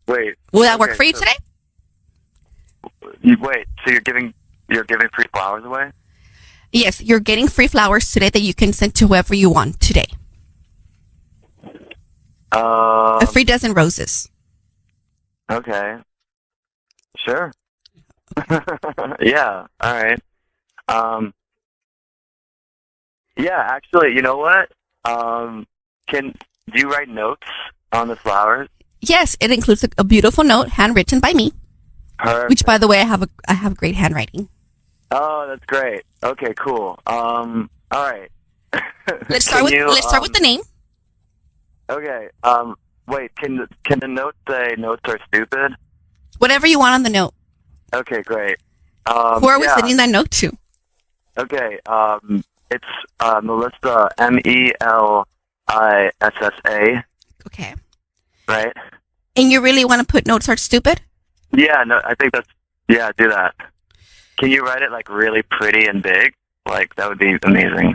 Wait. Will that work Okay, for you so- today? Wait, so you're giving free flowers away? Yes, you're getting free flowers today that you can send to whoever you want today. A free dozen roses. Okay. Sure. Yeah, all right. Yeah, actually, you know what? Do you write notes on the flowers? Yes, it includes a beautiful note handwritten by me. Perfect. Which, by the way, I have great handwriting. Oh, that's great. Okay, cool. All right. Let's start with the name. Okay. Wait. Can the note say notes are stupid? Whatever you want on the note. Okay, great. Who are we sending that note to? Okay. It's Melissa, Melissa. Okay. Right. And you really want to put notes are stupid? Yeah. No, I think yeah. Do that. Can you write it like really pretty and big? Like that would be amazing.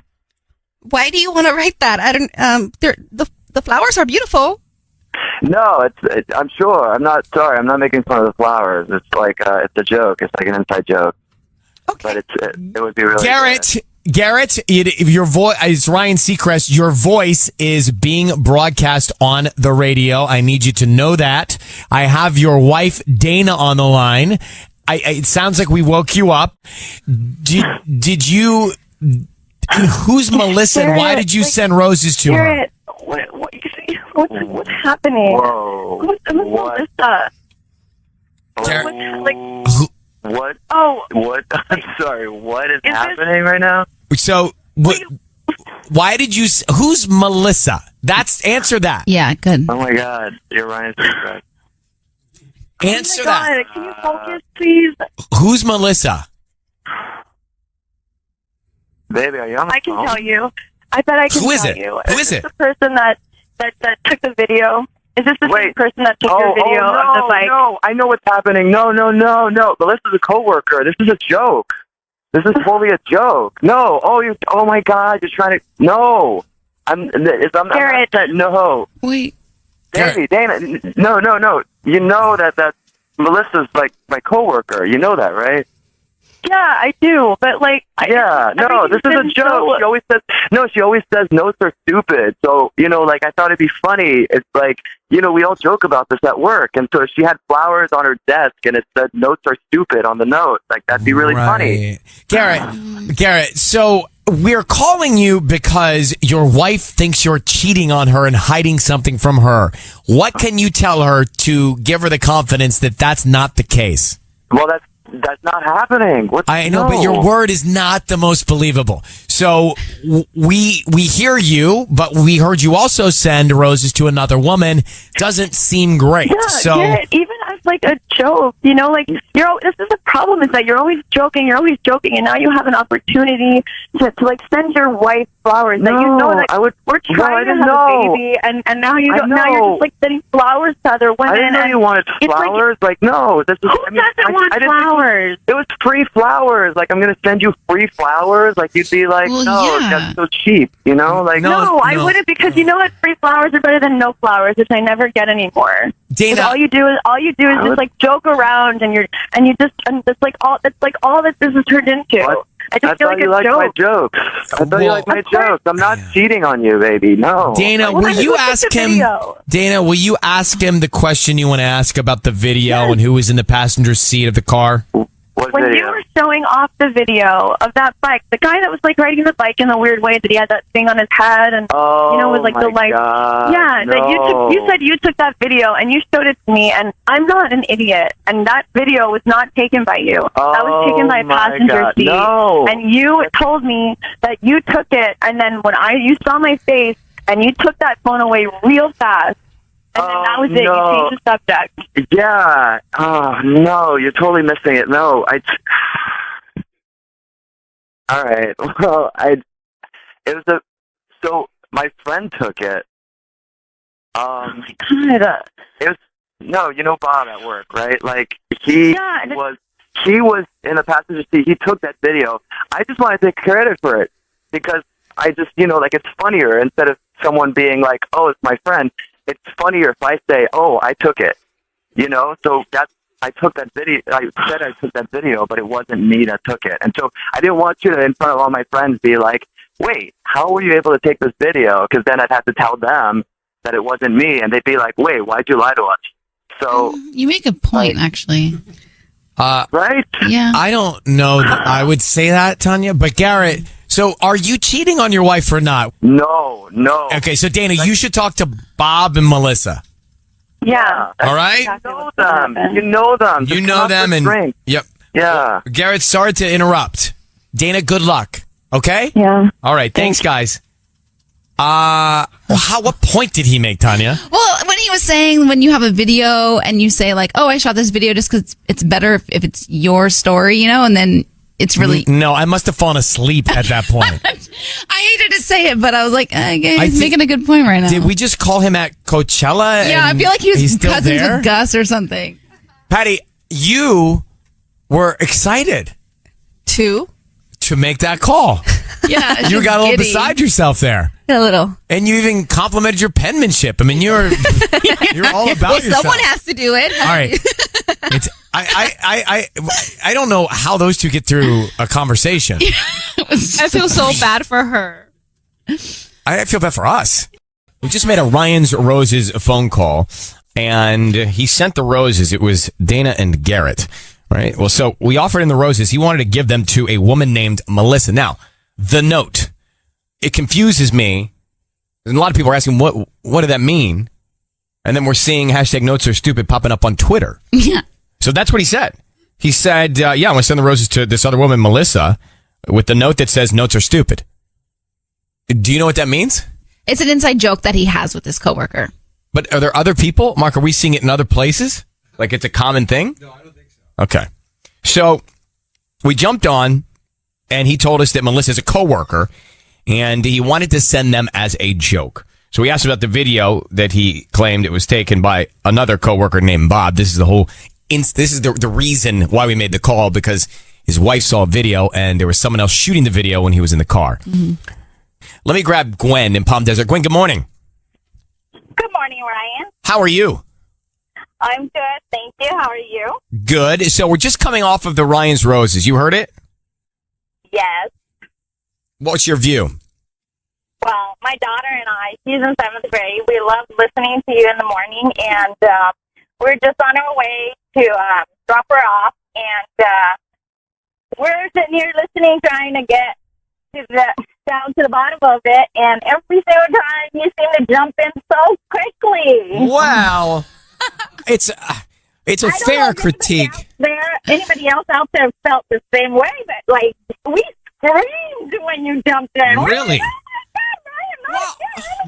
Why do you want to write that? I don't. The flowers are beautiful. No, I'm sure. I'm not sorry. I'm not making fun of the flowers. It's like it's a joke. It's like an inside joke. Okay. But it would be really Garrett, good. Garrett, if your voice, it's Ryan Seacrest. Your voice is being broadcast on the radio. I need you to know that. I have your wife Dana on the line. It sounds like we woke you up. Did you? Who's Melissa? And why did you send roses to her? Garrett, what's happening? Whoa! Who's Melissa? What? Oh, what? I'm sorry. What is happening right now? So, why did you? Who's Melissa? Answer that. Yeah, good. Oh my God! You're Ryan Seacrest. Answer oh my that. God, can you focus, please? Who's Melissa? Baby, are you on the I can phone? tell you. I bet I can Who is tell it? you. Who is it? The person that took the video. Is this the same person that took your video of the bike? No, I know what's happening. No. Melissa's a coworker. This is a joke. This is totally a joke. No. Oh my God, you're trying to. No. Garrett. No. Wait. Baby, Dana. No. You know that Melissa's like my coworker. You know that, right? Yeah, I do, but like, this is a joke. She always says notes are stupid. So, like I thought it'd be funny. It's like, we all joke about this at work. And so she had flowers on her desk and it said notes are stupid on the note. Like that'd be really funny. Garrett, so we're calling you because your wife thinks you're cheating on her and hiding something from her. What can you tell her to give her the confidence that that's not the case? Well, That's not happening. I know, but your word is not the most believable. So we hear you, but we heard you also send roses to another woman. Doesn't seem great. Yeah, so Garrett, even as like a joke, like this is the problem, is that you're always joking, and now you have an opportunity to like send your wife flowers that you know that we're trying to have a baby, and now you don't, now you're just like sending flowers to other women. I didn't know you wanted flowers. Like, no, this is. Who doesn't want flowers? It was free flowers. Like, I'm gonna send you free flowers. Like, you'd be like, that's so cheap. Like, no, I wouldn't, because you know what? Free flowers are better than no flowers, which I never get anymore. Dana, all you do is just like joke around, and that's like all that this has turned into. What? I just feel like you a like joke. my jokes. I thought you like my jokes. I'm not cheating on you, baby. No. Dana, will you ask him? Dana, will you ask him the question you want to ask about the video and who was in the passenger seat of the car? When you were showing off the video of that bike, the guy that was like riding the bike in a weird way, that he had that thing on his head, and with like the light. That you said you took that video and you showed it to me, and I'm not an idiot, and that video was not taken by you. That was taken by a passenger seat, and you told me that you took it, and then when you saw my face, and you took that phone away real fast. And then that was it. You changed the subject. Yeah. Oh, no, you're totally missing it. No, all right. Well, so my friend took it. Oh my God. It was, Bob at work, right? Like, he was in the passenger seat. He took that video. I just want to take credit for it, because I just, it's funnier instead of someone being like, oh, it's my friend. It's funnier if I say, oh, I took it, so I took that video. I said I took that video, but it wasn't me that took it. And so I didn't want you to, in front of all my friends, be like, wait, how were you able to take this video? Because then I'd have to tell them that it wasn't me, and they'd be like, wait, why'd you lie to us? So you make a point, actually. Right? Yeah. I don't know that I would say that, Tanya, but Garrett, so are you cheating on your wife or not? No. Okay, so Dana, you should talk to Bob and Melissa. Yeah. All right? You know them. You know them, and drink. Yep. Yeah. Garrett, sorry to interrupt. Dana, good luck. Okay? Yeah. All right, thanks guys. What point did he make, Tanya? Well, when he was saying, when you have a video and you say like, oh, I shot this video just because it's better if it's your story, and then it's really... No, I must have fallen asleep at that point. I hated to say it, but I was like, he's making a good point right now. Did we just call him at Coachella? Yeah, I feel like he was still cousins there? with Gus or something. Patty, you were excited to make that call. Yeah, you got a little giddy. beside yourself there. A little. And you even complimented your penmanship. I mean, you're all about yourself. Someone has to do it. All right. I don't know how those two get through a conversation. I feel so bad for her. I feel bad for us. We just made a Ryan's Roses phone call, and he sent the roses. It was Dana and Garrett, right? Well, so we offered him the roses. He wanted to give them to a woman named Melissa. Now, the note, it confuses me. And a lot of people are asking, what did that mean? And then we're seeing hashtag notes are stupid popping up on Twitter. Yeah. So that's what he said. He said, I'm going to send the roses to this other woman, Melissa, with the note that says notes are stupid. Do you know what that means? It's an inside joke that he has with his coworker. But are there other people? Mark, are we seeing it in other places? Like it's a common thing? No, I don't think so. Okay. So we jumped on, and he told us that Melissa's a coworker, and he wanted to send them as a joke. So we asked about the video that he claimed it was taken by another coworker named Bob. This is the whole... This is the reason why we made the call, because his wife saw a video, and there was someone else shooting the video when he was in the car. Mm-hmm. Let me grab Gwen in Palm Desert. Gwen, good morning. Good morning, Ryan. How are you? I'm good, thank you. How are you? Good. So we're just coming off of the Ryan's Roses. You heard it? Yes. What's your view? Well, my daughter and I, she's in 7th grade. We love listening to you in the morning, and we're just on our way to drop her off, and we're sitting here listening, trying to get down to the bottom of it, and every single time you seem to jump in so quickly. Wow. It's It's a I don't know fair if anybody critique. Anybody else out there felt the same way, but like we screamed when you jumped in. Really?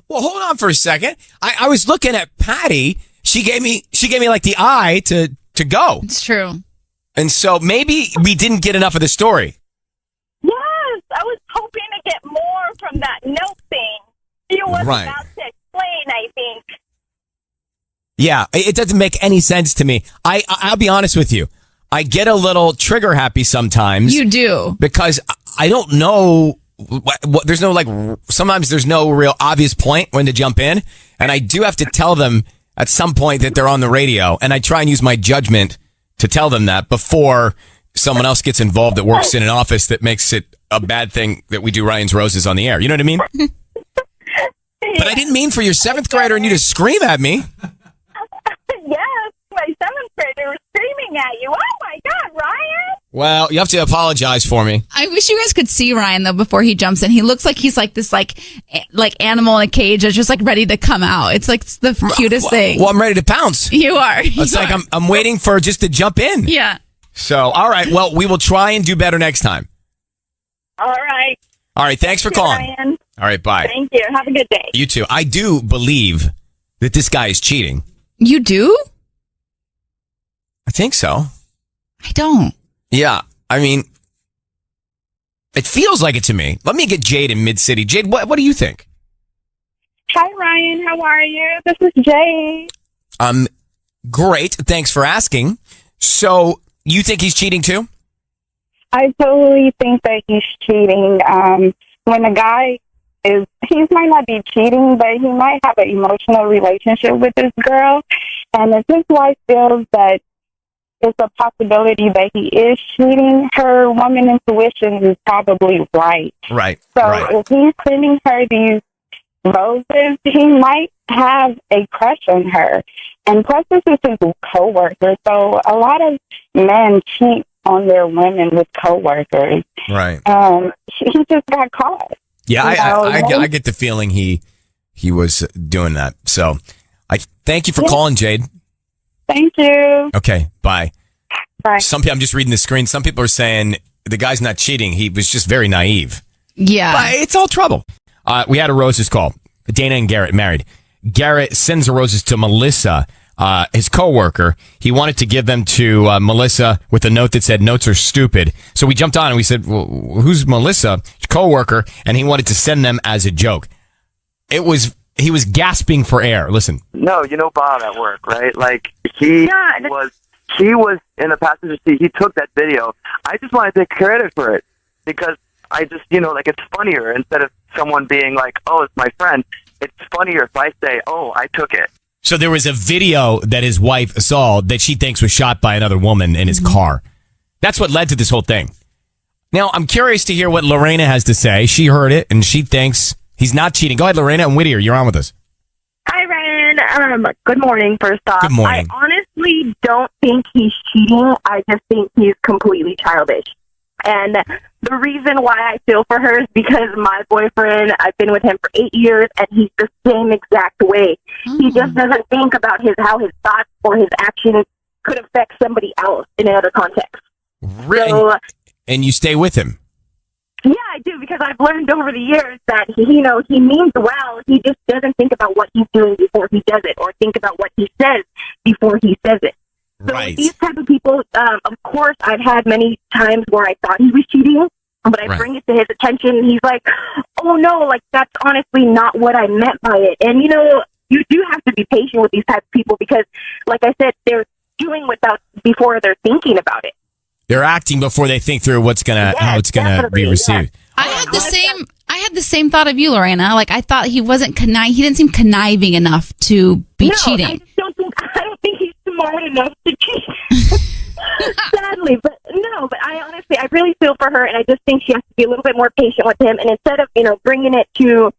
Well, hold on for a second. I was looking at Patty. She gave me like the eye to go. It's true. And so maybe we didn't get enough of the story. Yes, I was hoping to get more from that note thing. He was Right. about to explain, I think. Yeah, it doesn't make any sense to me. I'll be honest with you. I get a little trigger happy sometimes. You do. Because I don't know there's no sometimes there's no real obvious point when to jump in, and I do have to tell them at some point that they're on the radio, and I try and use my judgment to tell them that before someone else gets involved that works in an office that makes it a bad thing that we do Ryan's Roses on the air. You know what I mean? But I didn't mean for your 7th grader and you to scream at me. Yes, my 7th grader was screaming at you. Oh my God, Ryan! Well, you have to apologize for me. I wish you guys could see Ryan though before he jumps in. He looks like he's like this like animal in a cage that's just like ready to come out. It's like the cutest thing. Well, I'm ready to pounce. You are. It's like I'm waiting for just to jump in. Yeah. So, all right. Well, we will try and do better next time. All right. All right. Thanks for calling. Ryan. All right. Bye. Thank you. Have a good day. You too. I do believe that this guy is cheating. You do? I think so. I don't. Yeah. I mean, it feels like it to me. Let me get Jade in Mid-City. Jade, what do you think? Hi, Ryan. How are you? This is Jay. Great. Thanks for asking. So, you think he's cheating too? I totally think that he's cheating. When a guy he might not be cheating, but he might have an emotional relationship with this girl. And if his wife feels that it's a possibility that he is cheating, her woman intuition is probably right. Right. So right. if he's sending her these roses, he might have a crush on her. And plus, this is his coworker. So a lot of men cheat on their women with coworkers. Right. He just got caught. Yeah, I get the feeling he was doing that. So, I thank you for calling, Jade. Thank you. Okay, bye. Bye. I'm just reading the screen. Some people are saying the guy's not cheating. He was just very naive. Yeah. But it's all trouble. We had a roses call. Dana and Garrett married. Garrett sends the roses to Melissa, his coworker. He wanted to give them to Melissa with a note that said, "Notes are stupid." So we jumped on and we said, well, who's Melissa? Coworker. And he wanted to send them as a joke. He was gasping for air. Listen. No, you know Bob at work, right? Like he was in the passenger seat. He took that video. I just want to take credit for it because I just, it's funnier instead of someone being like, "Oh, it's my friend." It's funnier if I say, "Oh, I took it." So there was a video that his wife saw that she thinks was shot by another woman in his car. That's what led to this whole thing. Now, I'm curious to hear what Lorena has to say. She heard it, and she thinks he's not cheating. Go ahead, Lorena, and Whittier, you're on with us. Hi, Ryan. Good morning, first off. Good morning. I honestly don't think he's cheating. I just think he's completely childish. And the reason why I feel for her is because my boyfriend, I've been with him for 8 years, and he's the same exact way. He just doesn't think about how his thoughts or his actions could affect somebody else in another context. Really? So, and you stay with him? yeah, I do, because I've learned over the years that, he means well. He just doesn't think about what he's doing before he does it, or think about what he says before he says it. So right. These type of people, of course, I've had many times where I thought he was cheating, but I bring it to his attention, and he's like, "Oh no, like that's honestly not what I meant by it." And you do have to be patient with these type of people because, like I said, they're doing before they're thinking about it. They're acting before they think through how it's gonna be received. I had the same thought of you, Lorena. Like I thought he wasn't he didn't seem conniving enough to be cheating. I don't think he's smart enough to cheat. Sadly, but I really feel for her, and I just think she has to be a little bit more patient with him. And instead of bringing it to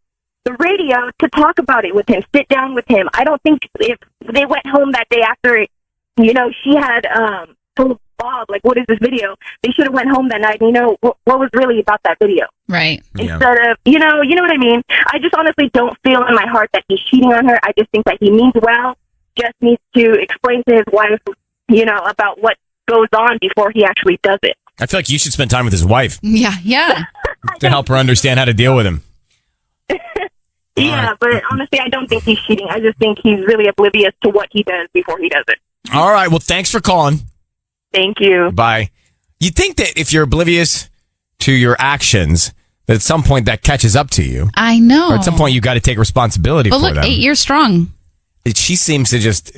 the radio, to talk about it with him, sit down with him. I don't think if they went home that day after, she had told Bob, like, what is this video? They should have went home that night and what was really about that video. Right. Instead of, you know what I mean? I just honestly don't feel in my heart that he's cheating on her. I just think that he means well, just needs to explain to his wife about what goes on before he actually does it. I feel like you should spend time with his wife Yeah. to help her understand how to deal with him. Yeah, but honestly, I don't think he's cheating. I just think he's really oblivious to what he does before he does it. All right. Well, thanks for calling. Thank you. Bye. You'd think that if you're oblivious to your actions, that at some point that catches up to you. I know. Or at some point you got to take responsibility But for look, them. 8 years strong. She seems to just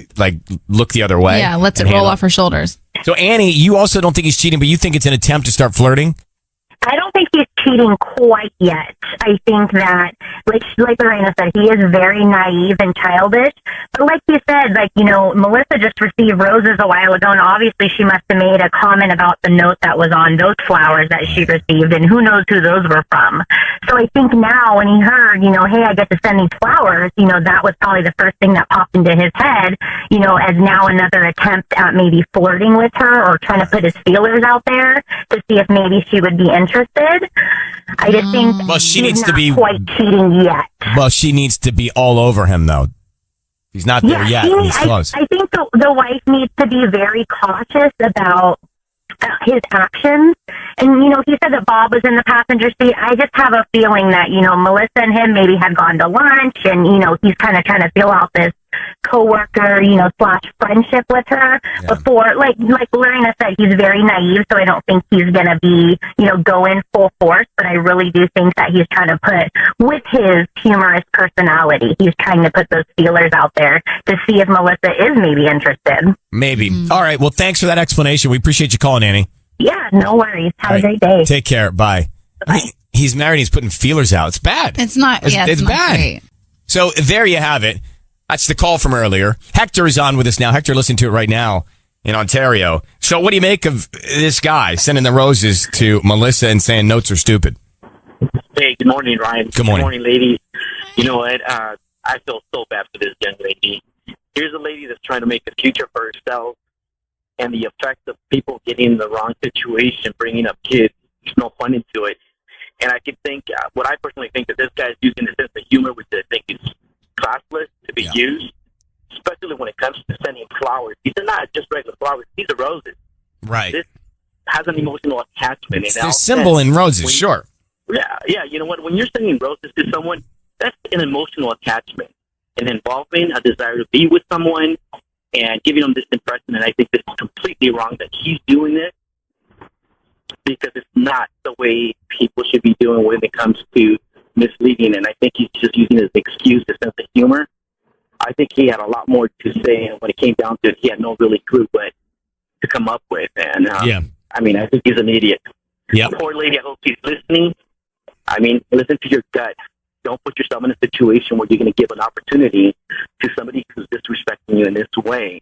look the other way. Yeah, lets it and roll handle off her shoulders. So Annie, you also don't think he's cheating, but you think it's an attempt to start flirting? I don't think he's cheating quite yet. I think that, like Lorena said, he is very naive and childish. But like you said, Melissa just received roses a while ago, and obviously she must have made a comment about the note that was on those flowers that she received, and who knows who those were from. So I think now when he heard, hey, I get to send these flowers, that was probably the first thing that popped into his head, as now another attempt at maybe flirting with her or trying to put his feelers out there to see if maybe she would be interested. I just think she he's needs not to be quite cheating yet. Well, she needs to be all over him, though. He's not there yet. He's close. I think the wife needs to be very cautious about his actions. And, he said that Bob was in the passenger seat. I just have a feeling that, Melissa and him maybe had gone to lunch and, he's kind of trying to fill out this coworker, / friendship with her before, like Lorena said, he's very naive, so I don't think he's going to be, go in full force, but I really do think that he's trying to put, with his humorous personality, he's trying to put those feelers out there to see if Melissa is maybe interested. Maybe. All right. Well, thanks for that explanation. We appreciate you calling, Annie. Yeah, no worries. Have a great day. Take care. Bye. He's married. He's putting feelers out. It's bad. It's not. It's bad. Not great. So there you have it. That's the call from earlier. Hector is on with us now. Hector, listen to it right now in Ontario. So what do you make of this guy sending the roses to Melissa and saying notes are stupid? Hey, good morning, Ryan. Good morning. Good morning, ladies. You know what? I feel so bad for this young lady. Here's a lady that's trying to make a future for herself, and the effect of people getting in the wrong situation, bringing up kids, there's no fun into it. And I could think, what I personally think that this guy's using a sense of humor, which I think is classless to be used, especially when it comes to sending flowers. These are not just regular flowers. These are roses. Right. This has an emotional attachment. It's the symbol in roses, sure. Yeah. You know what? When you're sending roses to someone, that's an emotional attachment, an involvement, a desire to be with someone, and giving them this impression. And I think this is completely wrong that he's doing this, because it's not the way people should be doing when it comes to misleading. And I think he's just using it as an excuse, a sense of humor. I think he had a lot more to say, and when it came down to it, he had no really clue what to come up with. And I mean, I think he's an idiot. Poor lady, I hope she's listening. I mean, listen to your gut. Don't put yourself in a situation where you're going to give an opportunity to somebody who's disrespecting you in this way,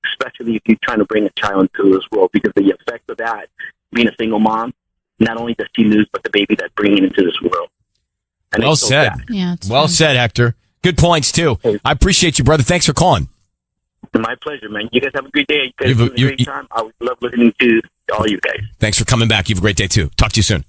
especially if you're trying to bring a child into this world, because the effect of that, being a single mom, not only does she lose, but the baby that's bringing into this world. And Well said. Yeah, well said, Hector. Good points, too. I appreciate you, brother. Thanks for calling. My pleasure, man. You guys have a great day. You guys have a great time. I would love listening to all you guys. Thanks for coming back. You have a great day, too. Talk to you soon.